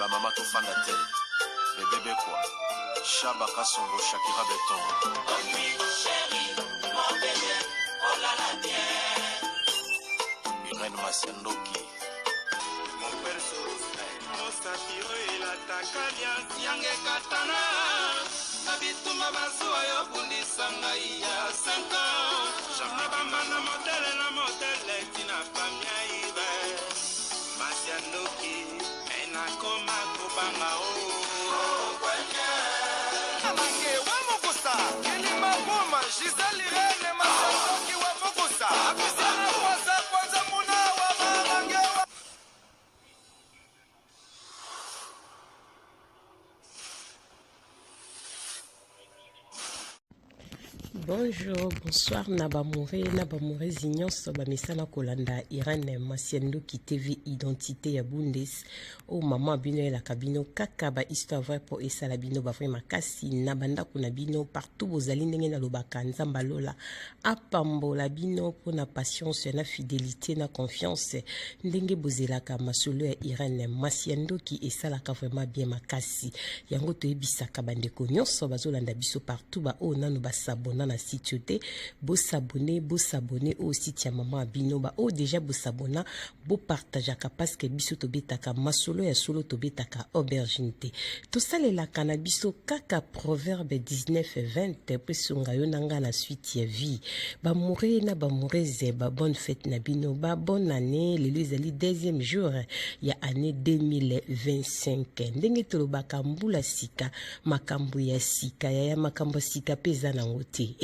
ba mama to fanda te. Bébé quoi. Chaba Kasongo Shakira Beton. Oh oui, chérie, mon bébé, oh là là, bien. Irène Masiandoki. Mon perso, mon satiro et la takalia, Siange Katana. Nabituma Basua, yo Bundi Sangaïa, 5 ans. Jamabama, na modèle, Tina Famia Ibe. Masiandoki, Enakoma Kobanga, oh. Bonjour, bonsoir, Nabamore Zignon, Sobamisana Kolanda, Irène Masiandoki TV, Identité ya Bundes, oh maman Abino la cabino, Kakaba, histoire vraie pour Essa Labino, Bafre Makasi, Nabanda Kunabino, partout vos alignes na Lobaka, Nzambalola, Apambo, Labino, pour na patience, na fidélité, na confiance, Ndenge Bozelaka, Masolo ya Irène Masiandoki, Essa la vraiment bien Makasi, Yango to ebisaka bandeko nyonso bazolanda biso partout ba o nanu basabona na site te bo s'abonner au site ya maman Abino ba o déjà bo s'abona bo partageaka parce que biso to betaka masolo ya solo to betaka aubergine te to salela kana biso kaka proverbe 19:20 pesunga yo nanga na suite ya vie ba mourir na ba moureze ba bonne fête na bino ba bonne année le ezali deuxième jour ya année 2025 ndenge tolobaka mbula sika makambo ya sika ya makambo sika peza na ngote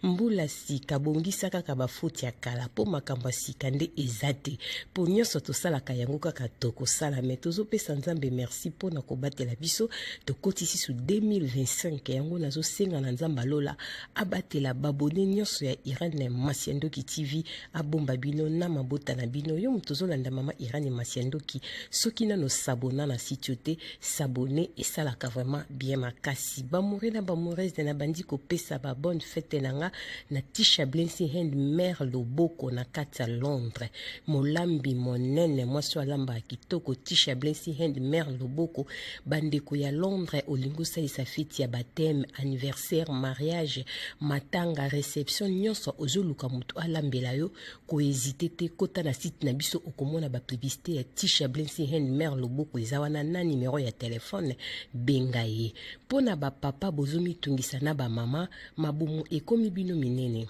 mbula sika bongisa kaka bafuti ya kala po makambo sika nde ezate po nyonso tosalaka yango kaka tokosala me tozopesa nzambe merci po na kobatela biso tokotisi su 2025 yango nazosenga na nzambe alola abatela babone nyonso ya Irène Masiandoki TV abomba bino na mabota na bino yo mutozolanda mama Irène Masiandoki soki nano sabona na site te s'abonner et ça la vraiment bien makasi ba mourir na ba mourir na bandi ko pesa ba bonne fête nanga na Tisha Blensi hand mère Loboko na kati ya Londres molambi monene mwaso alamba kitoko Tisha Blensi hand mère Loboko bandeko ya Londres olingo salisa fête ya baptême anniversaire mariage matanga réception nyonso ozoluka mutu alambela yo ko hésiter te kota na site na biso okomona ba publicité ya Tisha Blensi hand mère Loboko ezawana na numéro ya téléphone benga ye pona ba papa bozomi tungisa na ba mama mabumu ekomi bino minene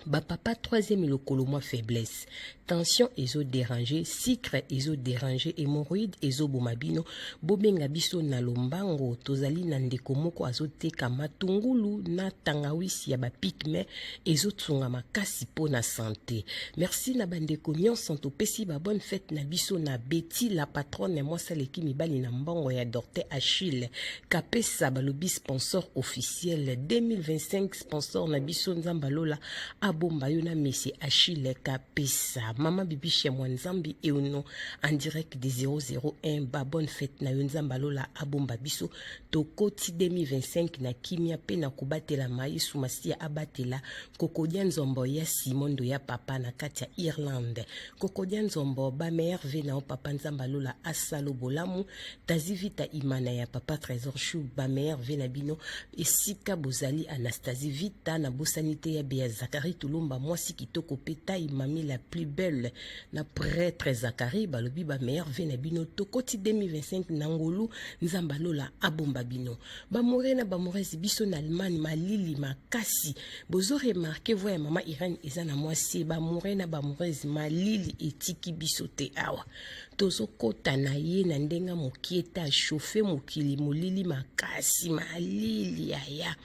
ba papa troisième lokolo moi faiblesse tension ezo déranger sucre ezo déranger hémorroïde ezo bomabino bobenga biso na lombango tozali na ndeko moko azoteka matungulu na tangawisi ya ba pigme ezo tsunga makasi po na santé merci na bandeko nyonso topesi ba bonne fête na biso na Betty la patronne moi saleki mibali na mbongo ya Dorte Achille kapesa balobi sponsor officiel 2025 sponsor na biso nzambalola abomba yo na Messi Achille kapesa Maman Bibi chez moi Nzambi et non en direct des 001 ba bonne fête na yo Nzambalola abomba biso tokoti 2025 na kimia pe na kobatela maisu masia abatela kokodia nzombo ya Simondo ya papa na kati ya Irlande kokodia nzombo ba mère ve na papa Nzambalola asalo bolamu tazivita imana ya papa Trésor Chou ba mère ve na bino esika bozali Anastasie Vita na bosanité ya Bea Zakari Tulumba mwasi kitoko peta imami la plus belle na prêtre Zakari balobi ba meilleur vena bino tokoti 2025 nangolu Nzambalola abomba bino ba morena ba moresi biso na Allemagne malili makasi bozo remarquer voya mama Irène ezana mwasi ba morena ba moresi malili etiki biso te awa tozo kota na ye na ndenga mokieta chauffer mokili molili makasi malili aya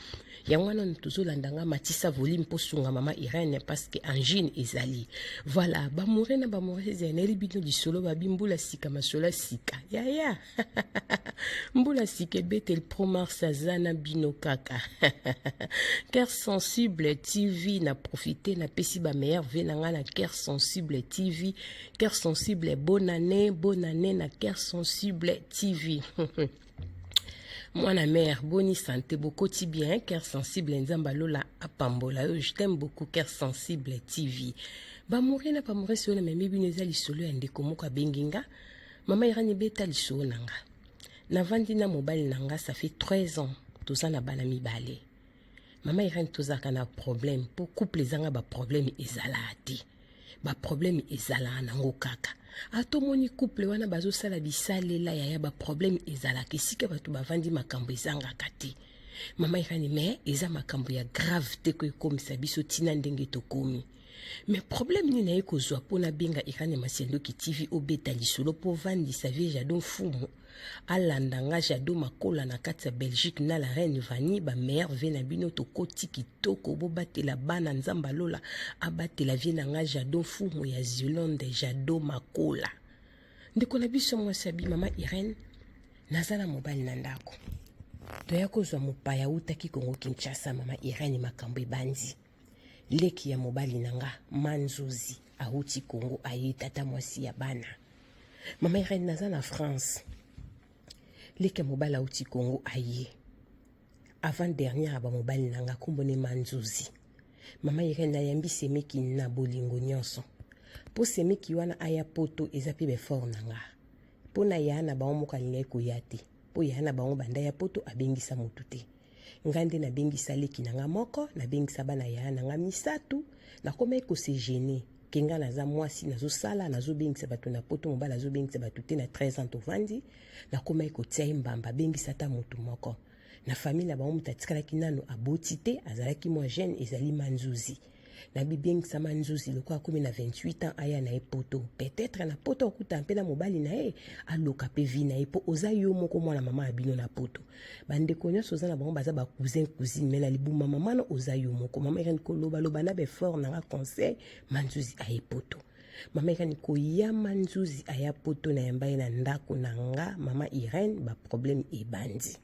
Yangwana tozolandanga matisa volume po sunga mama Irène parce que angine ezali voilà ba morena ba moresi na libino di solo ba bimbula sika masola sika ya mbula sika betel promar sazana bino kaka Cœur sensible TV na profiter na pesi ba meilleur venanga na Cœur sensible TV Cœur sensible bonne année na Cœur sensible TV Mwana mère, boni santé, beaucoup bien, Cœur sensible, Nzambalola apambola, je t'aime beaucoup, Cœur sensible TV. Ba mourir na pas mourir sur le même bineza li solo ende komo ka benginga. Mama Irene beta liso nanga. Na vandi na mobile nanga, ça fait 13 ans. Toza na bana mibale. Mama Irene toza kana problème. Pour couple zanga ba problème ezala ate. Ba problème ezala nango kaka. Ato moni couple wana bazo sala bisalela ya ba problème ezala kisika batu bavandi makambo ezanga kati. Mama Irene mais eza makambo ya grave te ko ekomisa biso tina ndenge tokomi. Mais problème ni na ekozwa pona benga Irene Masiendoki TV obeta lisolo po vandi sa vie jadon fumu. Alandanga jado makola na kati ya Belgique na la reine Vani ba mère vena bino to koti kitoko bo batela bana nzamba lola abatela vie na nga jado fumu ya Zolande jado makola. Ndeko na biso mwasabi mama Irene nazala mobile na ndako. Toya kozwa mopaya utaki Kongo Kinshasa mama Irene makambo ebandi. Leki ya mobali nanga manzuzi auti Kongo aye tata mwasi ya bana. Mama Irene naza na France. Leki ya mobali auti Kongo aye. Avant dernière ba mobali nanga kumbone manzuzi. Mama Irene na yambi semeki na bolingo nyonso. Po semeki wana aya poto ezapi be fort nanga. Po na yana ba omoka linga koyate. Po yana ba banda ya poto abengisa mutute. Ngande na bengisa leki nanga moko na bengisa bana ya nanga misatu na koma eko se gêner kenga naza mwasi nazo sala nazo bengisa batu na poto mobala nazo bengisa batu te na 13 ans to vandi na koma eko tia mbamba bengisa ta mutu moko na famille na ba mutu atikala kinano aboti te azalaki mwa jeune ezali manzuzi na bibengisa manzuzi loko akomi na 28 ans aya na epoto peut-être na poto okuta mpela mobali na e aloka pe vi na epo oza yo moko mwana mama abino na poto bande konyo soza na bango baza ba cousin cousine mela libuma mama no oza yo moko mama Irene ko loba loba na be fort na conseil manzuzi a epoto mama Irene ko ya manzuzi aya poto na yambaye na ndako na nga mama Irene ba problème ebandi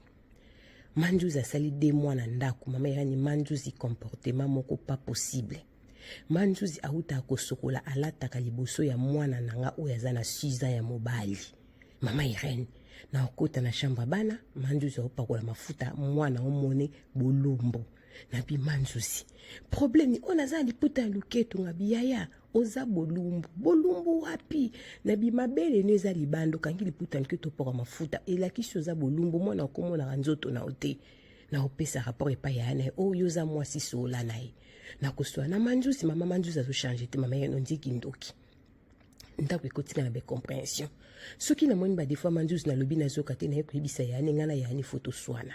manzuzi asali 2 mois na ndako mama Irene manzuzi comportement moko pas possible. Manzuzi auta kosokola alataka liboso ya mwana nanga oyo aza na 6 ans ya mobali. Mama Irene na okota na chambre bana manzuzi opakola mafuta mwana omone bolumbo na bi manzuzi. Problème ona za liputa luketo ngabi yaya oza bolumbu wapi na bi mabele neza libando kangi liputa luketo pora mafuta elakisi oza bolumbu mwana okomona nzoto na ote na opesa rapport epa ya na o yoza mwasi sola nae na kuswa na manzuzi mama manzuzi azo changer te mama yeno ndiki ndoki ndako ekotika na be compréhension soki na moni ba des fois manzuzi na lobi na zoka te na ekuyibisa ya ne ngana ya ni photo swana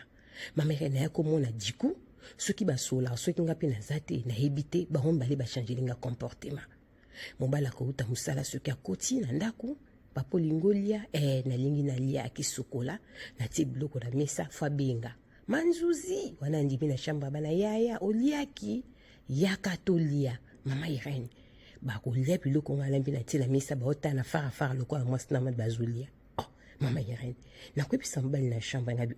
mama yena ya komona diku soki ba sola soki ngapi na zate na hebite ba hombale ba changer linga comportement mobala ko uta musala soki akoti na ndako papo lingolia na lingi na lia akisokola na ti bloko na mesa fa benga manzuzi wana ndibi na shamba bana yaya oliaki yakatolia mama Irene ba ko lia biloko ngala mbi na ti na mesa ba ota na fara loko na mwasi na mad bazulia mama Irene na kwepisa mbali na shamba ngabi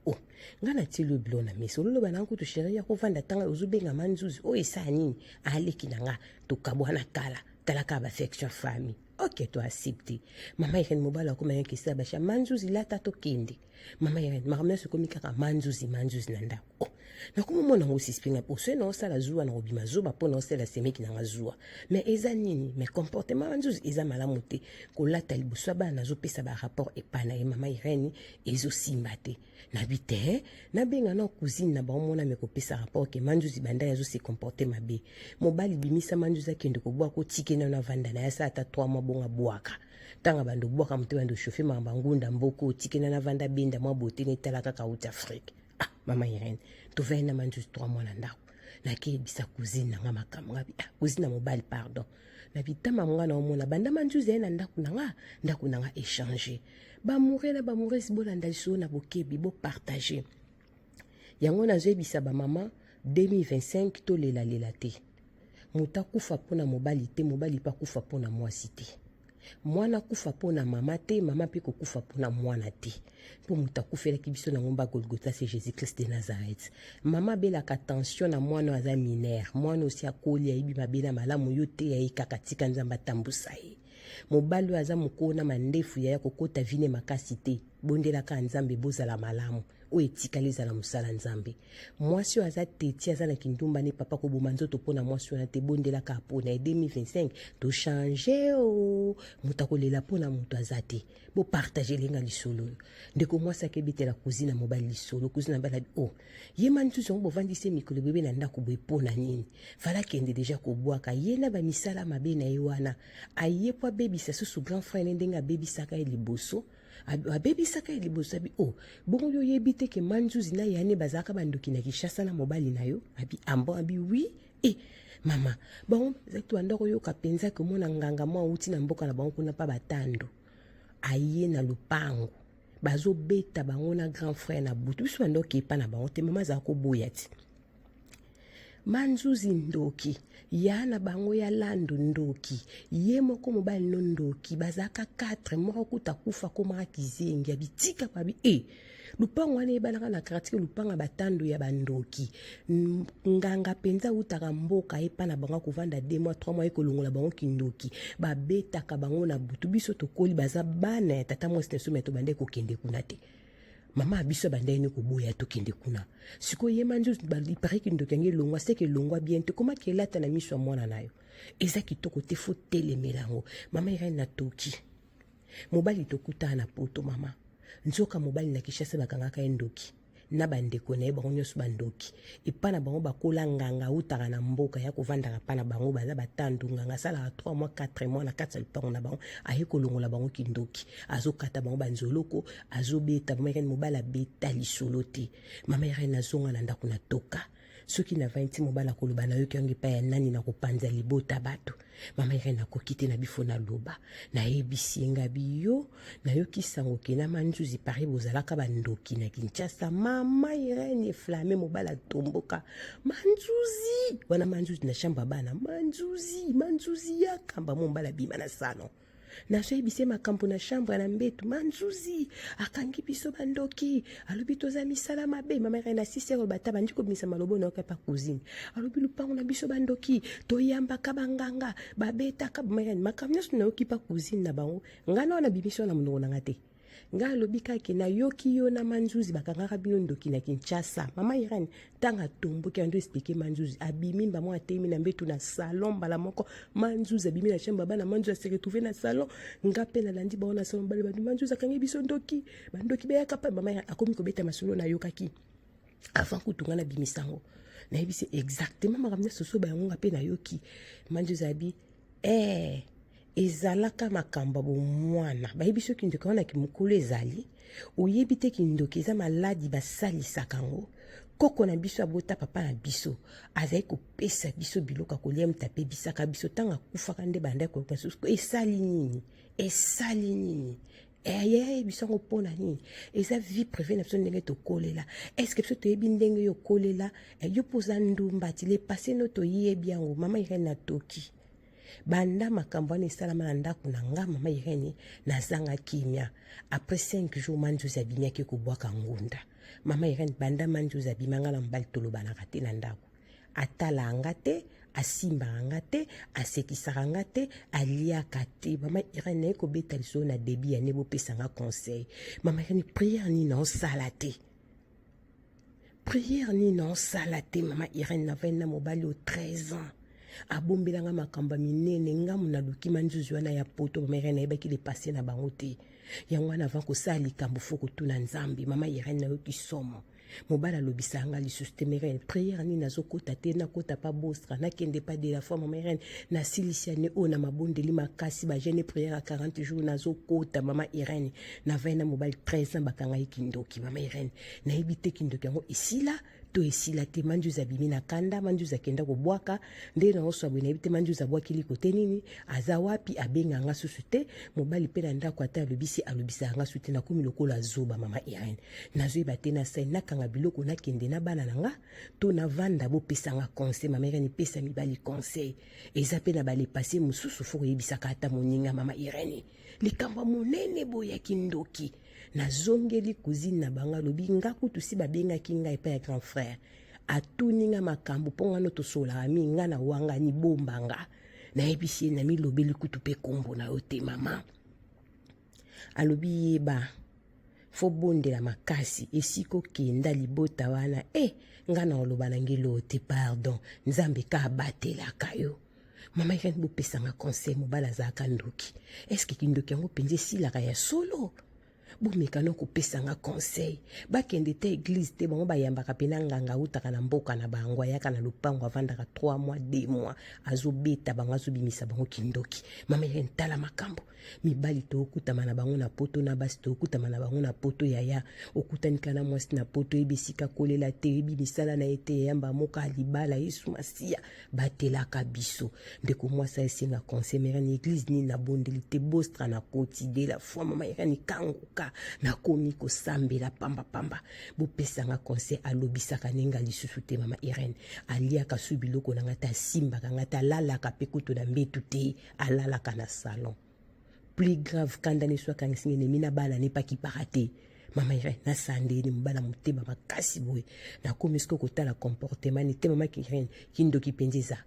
ngana ti lo bilo na mesa lolo bana nkutu sheri ya kovanda tanga ozubenga manzuzi esa nini aleki nanga to kabwana kala talaka ba affection famille. Ok, toi accepté. Mama Irene mobala ko mayen kisa ba sha manzuzi la tato kende. Mama Irene maramna se komika manzuzi nanda. Na kuma mona ngosi spinga po se no sala zuwa na robima zuba po no sala semeki na zuwa. Mais eza nini? Mais comportement manzuzi eza malamu te. Ko lata libuso ba na zo pesa ba rapport epana e mama Irene ezo simbate. Na bite na benga na cousine na ba mona me ko pesa rapport ke manzuzi banda yazo se comporter mabe. Mobali bimisa manzuzi akende ko bwa ko tike na vanda na yasa ata 3 mois bonga bwaka. Tanga bando bwaka mte bando chauffer mamba ngunda mboko tike na vanda benda mwa bote ne talaka ka uta Afrique. Mama Irene to vena manjuzi 3 mois na ndako na ke bisa cousine nga makambo ngabi cousine na mobile pardon na bitama mwana omona banda manjuzi na ndako nanga échanger ba mourir si bolanda liso na bokebi bo partager yango na zebisa ba mama 2025 to lela te muta kufa pona mobali te mobali pa kufa pona mwasi te mwana kufa pona mama te mama pe ko kufa pona mwana te po muta kufela kibiso na ngomba Golgotha c'est Jésus Christ de Nazareth mama bela ka tension na mwana aza minere mwana osi akoli ayibi mabela malamu yo te ya ikakatika nzamba tambusa ye mobali aza mukona mandefu ya kokota vine makasi te bondelaka nzambe bozala malamu oyo etikali ezala mosala nzambe. Mwasi oyo aza teti aza na kindumba ne papa koboma nzoto mpona mwasi wana te bondelaka mpona 2025 tochange o moto akolela mpona moto aza te bopartage elenga lisolo oyo ndeko mwasi akebetela kuzina mobali lisolo kuzina balabi o ye manzuzu yango bovandisi mikolo bebe na ndako boye mpona nini fala kende deja kobwaka ye na bamisala mabe na ye wana aye po abebisa susu grand frère ne ndenge abebisaka ye liboso abebisaka ye liboso abi o bongo yo yebi te ke manzuzi na yane bazalaka bandoki na Kinshasa na mobali na yo abi ambo abi oui mama bango ezaki bandako yoka mpenza ke mona nganga mwa uti na mboka na bango kuna pa batando aye na lupango bazobeta bango na grand frère na butu biso bandoki epa na bango te mama azala koboya ti manzuzi ndoki ya na bango ya lando ndoki ye moko mobali no ndoki bazaka 4 moko kuta kufa komaka kizengi abitika babi lupango wana ebalaka na kratike lupanga batando ya bandoki nganga penza utaka mboka epa na bango kovanda 2 mois 3 mois ekolongola bango kindoki babetaka bango na butu biso tokoli baza bana ya tata mwasi na somi ya tobande kokende kuna te mama abiso bandai ne koboya tokende kuna siko ye manzu bali kindoki yange longwa seke longwa bien te koma kelata na miso ya mwana nayo eza kitoko te fo telemelango mama ira na toki mobali tokuta na poto mama nzoka mobali na Kinshasa bakangaka endoki na bandeko na ye bango nyonso bandoki epa na bango bakola nganga utaka na mboka ya kovandaka pa na bango baza batandu nganga asalaka 3 mois 4 mois na kati ya lupango na bango aye kolongola bango kindoki azokata bango banzoloko azobeta mama irene mobali abeta lisolo te mama irene azonga na ndako na toka soki na 20 mobali akoloba na yoki yango epai ya nani na kopanza libota bato mama irene akoki te na bifo na loba nayebisi yenga biyo nayoki sango ke na manzuzi pari bozalaka bandoki na Kinshasa mama irene eflame mobali atomboka manzuzi wana manzuzi na shamba bana manzuzi yakamba mobali abima na salon nazoyebise makambo na chambre na mbetu manzuzi akangi biso bandoki alobi toza misala mabe mama irene na 6 heures bata bandi kobimisa malobo na yoka pa cousine alobi lupango na biso bandoki toyambaka banganga babetaka mama irene makambo nyonso nayoki pa cousine na bango ngana wana bibiso na monoko nanga te nga alobi kake nayoki yo na manzuzi bakangaka bino ndoki na Kinshasa mama irene tanga tomboki ando expliquer manzuzi abimi mbamo atemi na mbetu na salon mbala moko manzuzi abimi na chambre bana manzuzi se retrouver na salon nga pe na landi ba na salon bale ba manzuzi akangi biso ndoki bandoki be yakapa mama irene akomi kobeta masolo na yokaki avant kutunga na bimisango na yebisi exactement makamna soso ba yango pe na yoki manzuzi abi ezalaka makambo bomwana bayebi soki ndoki wana kimokolo ezali oyebi te kindoki eza maladi basalisaka yango koko na biso abota papa na biso azali kopesa biso biloko kolia mtape bisaka biso tanga kufaka nde banda koyoka susu esali nini eye biso ngo pona nini eza vie privée na biso ndenge tokolela est-ce que biso toyebi ndenge yo kolela yo poza ndumba ti le passé no toyebi yango mama irene na toki banda makambo wana esalama na ndako na nga mama irene nazanga kimia après 5 jours manzuzi abimiaki kobwaka ngunda mama irene banda manzuzi abimanga na mobali tolobanaka te na ndako atalanga te asimbaka nga te asekisaka nga te aliaka te mama irene naye kobeta lisolo na debi ya ne bopesanga conseil mama irene prière nini naosala te mama irene navai na mobali o 13 ans abombelanga makambo minene ngamu na luki manzuzi wana ya poto mama irene nayebaki lepase na bango te yango wana avant kosala likambo fo kotuna nzambe mama irene nayoki somo mobali alobisanga lisusu te mama irene prière nini nazokota te nakota pa bostra nakende pa de la fois mama irene nasilisia ne oyo na mabondeli makasi bagene prière ya 40 jours nazokota mama irene navai na mobali 13 ans bakangai kindoki mama irene nayebi te kindoki yango esila to esila te manzuzi abimi na kanda manzuzi akenda kobwaka nde nango so abwe nayebi te manzuzi abwakili kote nini aza wapi abenganga susu te mobali mpe na ndako ata alobisaka susu te nakomi lokola azoba mama irene nazoyeba te na sai nakanga biloko nakende na bana na nga to navanda bopesanga conseil mama irene pesa mibali conseil eza mpe na balepase mosusu fo koyebisaka ata moninga mama irene likambo monene boyaki ndoki nazongeli cousine na banga lobi nga kutu si babengaki nga epai ya grand frère atuninga makambo mpo nga no tosolaka minga na wanga ni bombanga nayebisi ye na milobeli kutu mpe kombo na yo te mama alobi yeba fo bondela makasi esiko kenda libota wana nga na oloba na ngelo te pardon nzambe ka abatelaka yo mama Irene bopesanga conseil mobala azalaka ndoki eske kindoki yango mpenza esilaka ya solo bomekano kopesanga conseil bakende te église te bango bayambaka pena nganga utaka na mboka na bango ayaka na lupango avandaka 3 mois 2 mois azobeta bango azobimisa bango kindoki mama Irene tala makambo mibali to okutama na bango na poto na basi to okutama na bango na poto yaya okutanika na mwasi na poto ebisika kolela te ebi misala na ete yamba moka libala Yesu Masia batelaka biso ndeko mwasa esinga conseil mère ni église ni na bondeli te bostra na quotidien la foi mama Irene kanguka na komi ko sambela pamba pamba bopesanga conseil alobisaka nenga lisusu te mama Irene aliaka su biloko na ngata simba ngata lalaka pekuto na mbetu te alalaka na salon plus grave kandani soit kangisine mina bala ne pas qui parate mama Irene na sande ni mbala mutema makasi boye na komisko kotala comportement ni te mama Irene kindoki penziza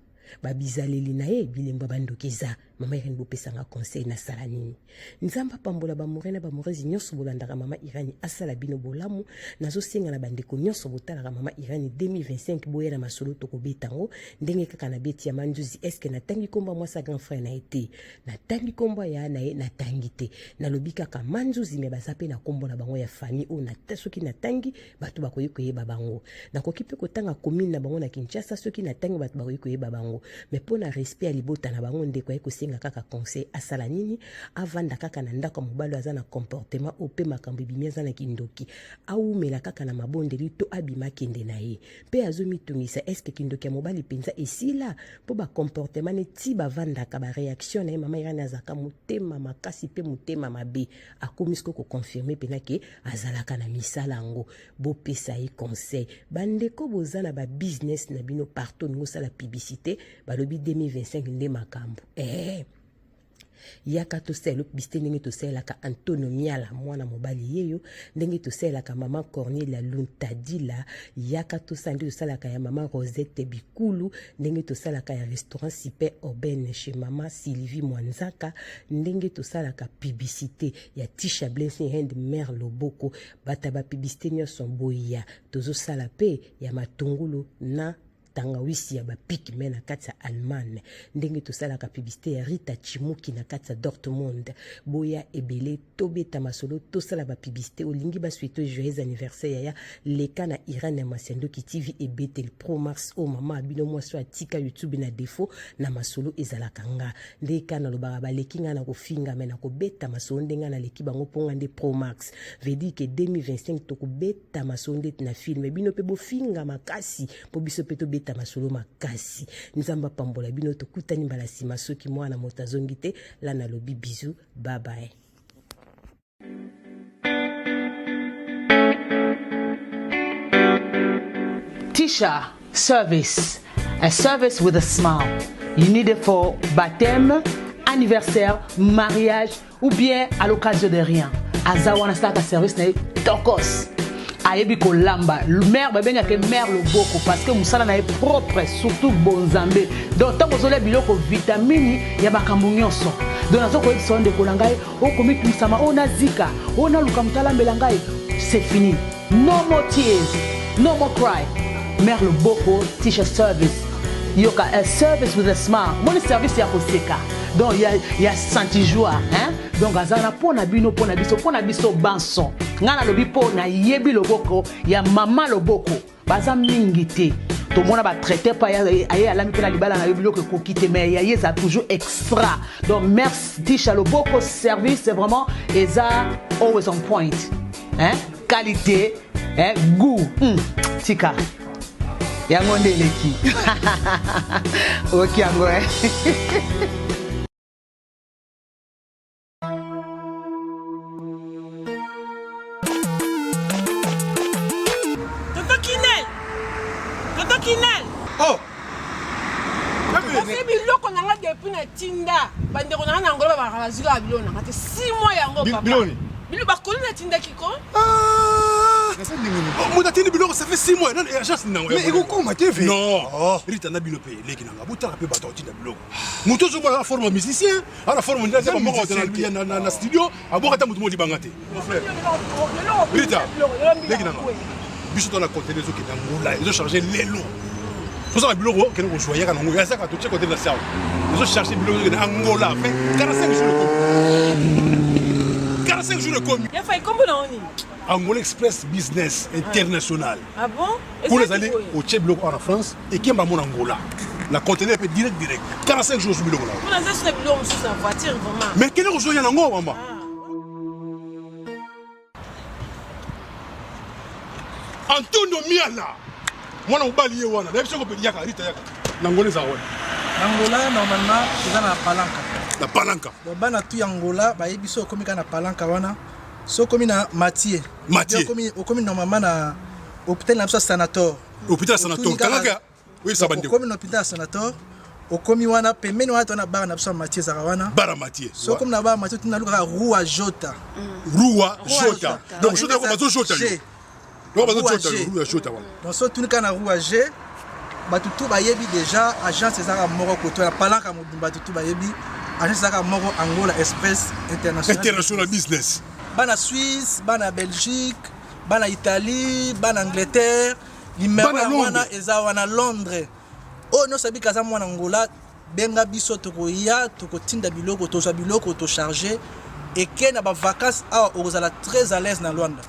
babizaleli na ye bilemba bandokiza mama Irene bopesanga conseil na sala nini nzamba pambola bamorena bamorezi nyonso bolandaka mama Irene asala bino bolamu nazosenga na bandeko nyonso botalaka mama Irene 2025 boye na masolo tokobetango ndenge kaka na beti ya manjuzi eske natangi komba mwasa grand frère na ete natangi komba ya na ye natangi te nalobi kaka manjuzi me bazape na kombo na bango ya famille o na soki natangi bato bakoyi koyeba bango nakoki pe kotanga commune na bango na Kinshasa soki natangi bato bakoyi koyeba bango mais pona respect ya libota na bango ndeko ayekosenga kaka conseil asala nini avanda kaka na ndako mobalo aza na comportement ope makambo bimi aza na kindoki aumela kaka na mabondeli to abima kende na ye pe azomitungisa eske kindoki ya mobali penza esila po ba comportement ne ti bavanda ka ba réaction na mama Irene azaka mutema makasi pe mutema mabe akomisko ko confirmer pena ke azalaka na misala ngo bopesa ye conseil bandeko bozana ba business na bino partout ngosala publicité balobi 2025 nde makambo yaka tosela biste ndenge toselaka Antonomia la mwana mobali yeyo ndenge toselaka mama Cornelia Luntadila yaka tosandi tosalaka ya mama Rosette Bikulu ndenge tosalaka ya restaurant Super Aubaine chez mama Sylvie Mwanzaka ndenge tosalaka publicité ya Tisha Blessing Hand Mère Loboko bataba publicité nyonso boya tozosala pe ya matungulu na tangawisi ya bapiki mena kati ya Allemagne ndenge tosalaka publicité ya Rita Chimuki na kati ya Dortmund boya ebele tobeta masolo tosala ba publicité olingi ba souhaiter joyeux anniversaire ya leka na Irene Masendoki TV et Betel Pro Mars o mama abino mwaso atika YouTube na défaut na masolo ezalaka nga ndeka na lobaka baleki nga na kofinga mena kobeta masolo ndenga na leki bango ponga nde Pro Max veut dire que 2025 tokobeta masolo nde na film bino pe bofinga makasi po biso pe tobeta masolo makasi nzamba pambola bino tokutani mbala sima soki mwana moto azongi te la na lobi bisous bye bye. Tisha service, a service with a smile. You need it for baptême, anniversaire, mariage ou bien à l'occasion de rien. Azawana start a service na tokos. Ayebi ko lamba mère babenga ke mère loboko parce que musala na propre surtout bonzambe donc tant kozole biloko vitamine ya makambo nyonso donc nazo ko sonde ko langai o komi pisama o na zika o na luka mutala melangai c'est fini no more tears no more cry mère loboko Tisha service yoka a service with a smile mon service ya koseka donc ya senti joie hein donc azana pona bino pona biso banson ngana lobi pona yebi loboko ya mama loboko baza mingi te to mona ba traiter pa aye alami pena libala na yebi loko kokite mais ya yeza toujours extra donc merci Tisha loboko service c'est vraiment eza always on point hein qualité hein goût tika yango ndeleki OK yango Oh! Kasi biloko nanga depuis na tinda bandeko nanga na ngolo ba bazika bilona ngate 6 mois yango papa. Biloni. Bilo bakoli na tinda kiko? Ah! Moi t'as biloko ça fait 6 mois non agence non. Mais eko ma TV. Non. Rita na bino pe leki nanga botala pe bato tinda biloko. Muto zo la forme musicien, à la forme ndase ba moko na studio, aboka ta mutu mo libanga te. Mon frère. Rita. Leki nanga. Biso dans la conteneur zo ki na ngula, ils ont chargé l'élo. Faut ça biloko que nous joyer kana ngula ça ka to check côté de la salle. Ils ont cherché biloko na Angola, fait 45 jours de 45 jours de commis. Il a fait comment là on y? Angola Express Business International. Ah bon? Pour les aller au Tchèque en France et qui est mon Angola. La conteneur peut direct. 45 jours sur le là. On a ça sur le sur sa voiture vraiment. Mais quel est le en Angola maman? Antonio Miala. Moi on va lier wana. D'ailleurs on peut dire Rita yaka. L'Angola ça ouais. Angola normalement c'est dans la palanca. La palanca. Donc bana tu Angola ba yebiso komi kana palanca wana. So komi na Mathieu. Komi normalement na hôpital na sanator. Hôpital sanator. Kalanga. Oui ça bande. Komi na hôpital sanator. Komi wana pembeni wana na bar na Mathieu zarawana. Bara Mathieu. So komi na bar Mathieu tuna luka Rua Jota. Rua Jota. Donc Jota ko bazo Jota. Donc bazo Jota wana. Donc so tuni kana Rua G. Batutu bayebi déjà agence ezaka moko koto na palanka mobimba tutu bayebi agence ezaka moko Angola Express International Business. Bana Suisse, bana Belgique, bana Italie, bana Angleterre, numéro wana eza wana Londres. Oh no sabi kaza mwana Angola benga biso tokoya tokotinda biloko to charger et que na ba vacances a ozala très à l'aise na Luanda.